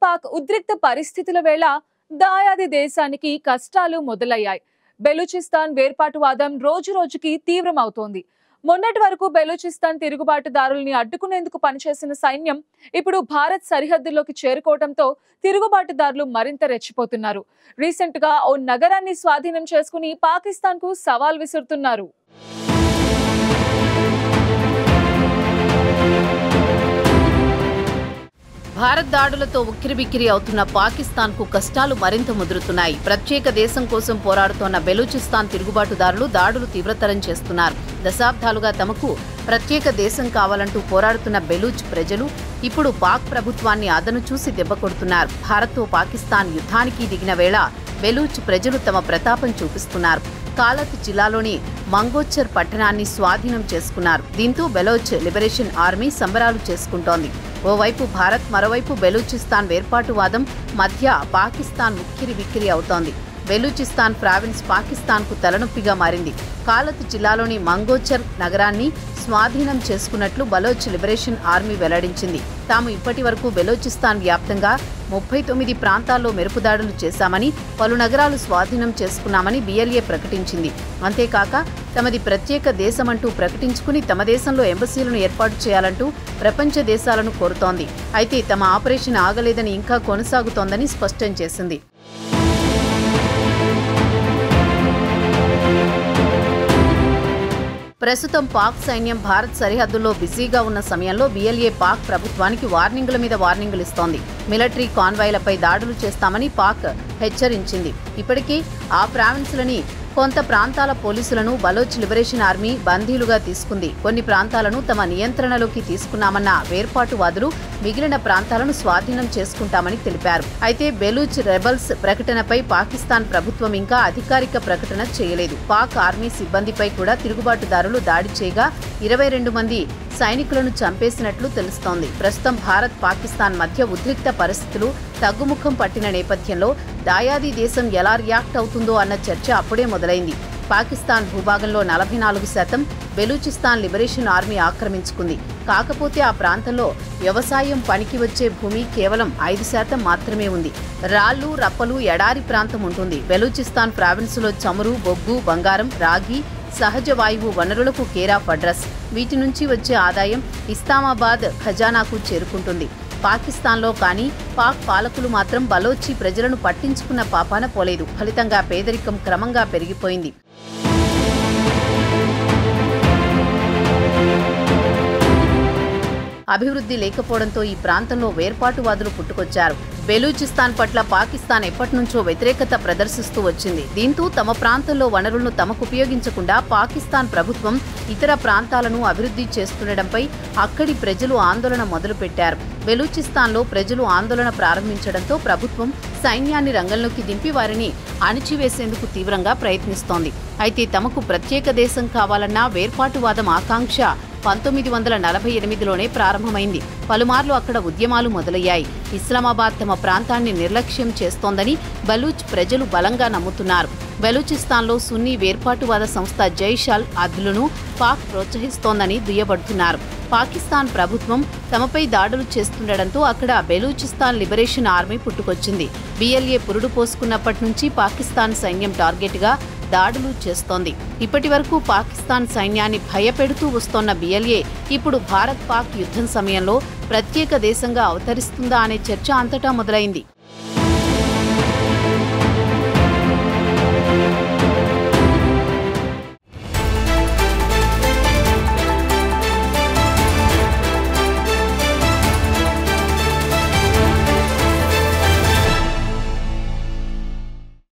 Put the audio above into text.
పాక్ ఉద్రిక్త పరిస్థితుల వేళ దాయాది దేశానికి కష్టాలు మొదలయ్యాయి. బెలూచిస్తాన్ వేర్పాటువాదం రోజురోజుకి తీవ్రమవుతోంది. మొన్నటి వరకు బెలూచిస్తాన్ తిరుగుబాటుదారుల్ని అడ్డుకునేందుకు పనిచేసిన సైన్యం ఇప్పుడు భారత్ సరిహద్దుల్లోకి చేరుకోవడంతో తిరుగుబాటుదారులు మరింత రెచ్చిపోతున్నారు. రీసెంట్ గా ఓ నగరాన్ని స్వాధీనం చేసుకుని పాకిస్తాన్ కు సవాల్ విసురుతున్నారు. భారత్ దాడులతో ఉక్కిరిబిక్కిరి అవుతున్న పాకిస్తాన్ కు కష్టాలు మరింత ముదురుతున్నాయి. ప్రత్యేక దేశం కోసం పోరాడుతోన్న బెలూచిస్తాన్ తిరుగుబాటుదారులు దాడులు తీవ్రతరం చేస్తున్నారు. దశాబ్దాలుగా తమకు ప్రత్యేక దేశం కావాలంటూ పోరాడుతున్న బెలూచ్ ప్రజలు ఇప్పుడు పాక్ ప్రభుత్వాన్ని అదను చూసి దెబ్బకొడుతున్నారు. భారత్తో పాకిస్తాన్ యుద్ధానికి దిగిన వేళ బెలూచ్ ప్రజలు తమ ప్రతాపం చూపిస్తున్నారు. కాలత్ జిల్లాలోని మంగోచర్ పట్టణాన్ని స్వాధీనం చేసుకున్నారు. దీంతో బెలోచ్ లిబరేషన్ ఆర్మీ సంబరాలు చేసుకుంటోంది. ఓవైపు భారత్, మరోవైపు బెలూచిస్తాన్ వేర్పాటువాదం మధ్య పాకిస్తాన్ ఉక్కిరిబిక్కిరి అవుతోంది. బెలూచిస్తాన్ ప్రావిన్స్ పాకిస్తాన్కు తలనొప్పిగా మారింది. కాలత్ జిల్లాలోని మంగోచర్ నగరాన్ని స్వాధీనం చేసుకున్నట్లు బలోచ్ లిబరేషన్ ఆర్మీ వెల్లడించింది. తాము ఇప్పటి వరకు బెలూచిస్తాన్ వ్యాప్తంగా 39 ప్రాంతాల్లో మెరుపుదాడులు చేశామని, పలు నగరాలు స్వాధీనం చేసుకున్నామని బిఎల్ఏ ప్రకటించింది. అంతేకాక తమది ప్రత్యేక దేశమంటూ ప్రకటించుకుని తమ దేశంలో ఎంబసీలను ఏర్పాటు చేయాలంటూ ప్రపంచ దేశాలను కోరుతోంది. అయితే తమ ఆపరేషన్ ఆగలేదని, ఇంకా కొనసాగుతోందని స్పష్టం చేసింది. ప్రస్తుతం పాక్ సైన్యం భారత్ సరిహద్దుల్లో బిజీగా ఉన్న సమయంలో బిఎల్ఏ పాక్ ప్రభుత్వానికి వార్నింగుల మీద వార్నింగులు ఇస్తోంది. మిలిటరీ కాన్వాయ్లపై దాడులు చేస్తామని పాక్ హెచ్చరించింది. ఇప్పటికీ ఆ ప్రావిన్స్లని కొంత ప్రాంతాల పోలీసులను బలోచ్ లిబరేషన్ ఆర్మీ బందీలుగా తీసుకుంది. కొన్ని ప్రాంతాలను తమ నియంత్రణలోకి తీసుకున్నామన్న వేర్పాటువాదులు మిగిలిన ప్రాంతాలను స్వాధీనం చేసుకుంటామని తెలిపారు. అయితే బెలూచ్ రెబల్స్ ప్రకటనపై పాకిస్తాన్ ప్రభుత్వం ఇంకా అధికారిక ప్రకటన చేయలేదు. పాక్ ఆర్మీ సిబ్బందిపై కూడా తిరుగుబాటుదారులు దాడి చేయగా 22 మంది సైనికులను చంపేసినట్లు తెలుస్తోంది. ప్రస్తుతం భారత్, పాకిస్తాన్ మధ్య ఉద్రిక్త పరిస్థితులు తగ్గుముఖం పట్టిన నేపథ్యంలో దాయాది దేశం ఎలా రియాక్ట్ అవుతుందో అన్న చర్చ అప్పుడే మొదలైంది. పాకిస్తాన్ భూభాగంలో 44% బెలూచిస్తాన్ లిబరేషన్ ఆర్మీ ఆక్రమించుకుంది. కాకపోతే ఆ ప్రాంతంలో వ్యవసాయం పనికి వచ్చే భూమి కేవలం 5% మాత్రమే ఉంది. రాళ్లు, రప్పలు, ఎడారి ప్రాంతం ఉంటుంది. బెలూచిస్తాన్ ప్రావిన్సులో చమురు, బొగ్గు, బంగారం, రాగి, సహజ వాయువు వనరులకు కేరాఫ్ అడ్రస్. వీటి నుంచి వచ్చే ఆదాయం ఇస్లామాబాద్ ఖజానాకు చేరుకుంటుంది. పాకిస్తాన్లో కానీ పాక్ పాలకులు మాత్రం బలోచి ప్రజలను పట్టించుకున్న పాపాన పోలేదు. ఫలితంగా పేదరికం క్రమంగా పెరిగిపోయింది. అభివృద్ధి లేకపోవడంతో ఈ ప్రాంతంలో వేర్పాటువాదులు పుట్టుకొచ్చారు. బెలూచిస్తాన్ పట్ల పాకిస్తాన్ ఎప్పటినుంచో వ్యతిరేకత ప్రదర్శిస్తూ వచ్చింది. దీంతో తమ ప్రాంతంలో వనరులను తమకు ఉపయోగించకుండా పాకిస్తాన్ ప్రభుత్వం ఇతర ప్రాంతాలను అభివృద్ధి చేస్తుండటంపై అక్కడి ప్రజలు ఆందోళన మొదలుపెట్టారు. బెలూచిస్తాన్లో ప్రజలు ఆందోళన ప్రారంభించడంతో ప్రభుత్వం సైన్యాన్ని రంగంలోకి దింపి వారిని అణిచివేసేందుకు తీవ్రంగా ప్రయత్నిస్తోంది. అయితే తమకు ప్రత్యేక దేశం కావాలన్న వేర్పాటువాదం ఆకాంక్ష 1948లోనే ప్రారంభమైంది. పలుమార్లు అక్కడ ఉద్యమాలు మొదలయ్యాయి. ఇస్లామాబాద్ తమ ప్రాంతాన్ని నిర్లక్ష్యం చేస్తోందని బలూచ్ ప్రజలు బలంగా నమ్ముతున్నారు. బెలూచిస్తాన్లో సున్నీ వేర్పాటువాద సంస్థ జైష్ అల్ అద్లును పాక్ ప్రోత్సహిస్తోందని దుయ్యబడుతున్నారు. పాకిస్తాన్ ప్రభుత్వం తమపై దాడులు చేస్తుండటంతో అక్కడ బెలూచిస్తాన్ లిబరేషన్ ఆర్మీ పుట్టుకొచ్చింది. బిఎల్ఏ పురుడు పోసుకున్నప్పటి నుంచి పాకిస్తాన్ సైన్యం టార్గెట్గా దాడులు చేస్తోంది. ఇప్పటి వరకు పాకిస్తాన్ సైన్యాన్ని భయపెడుతూ వస్తోన్న బిఎల్ఏ ఇప్పుడు భారత్ పాక్ యుద్ధం సమయంలో ప్రత్యేక దేశంగా అవతరిస్తుందా అనే చర్చ అంతటా మొదలైంది.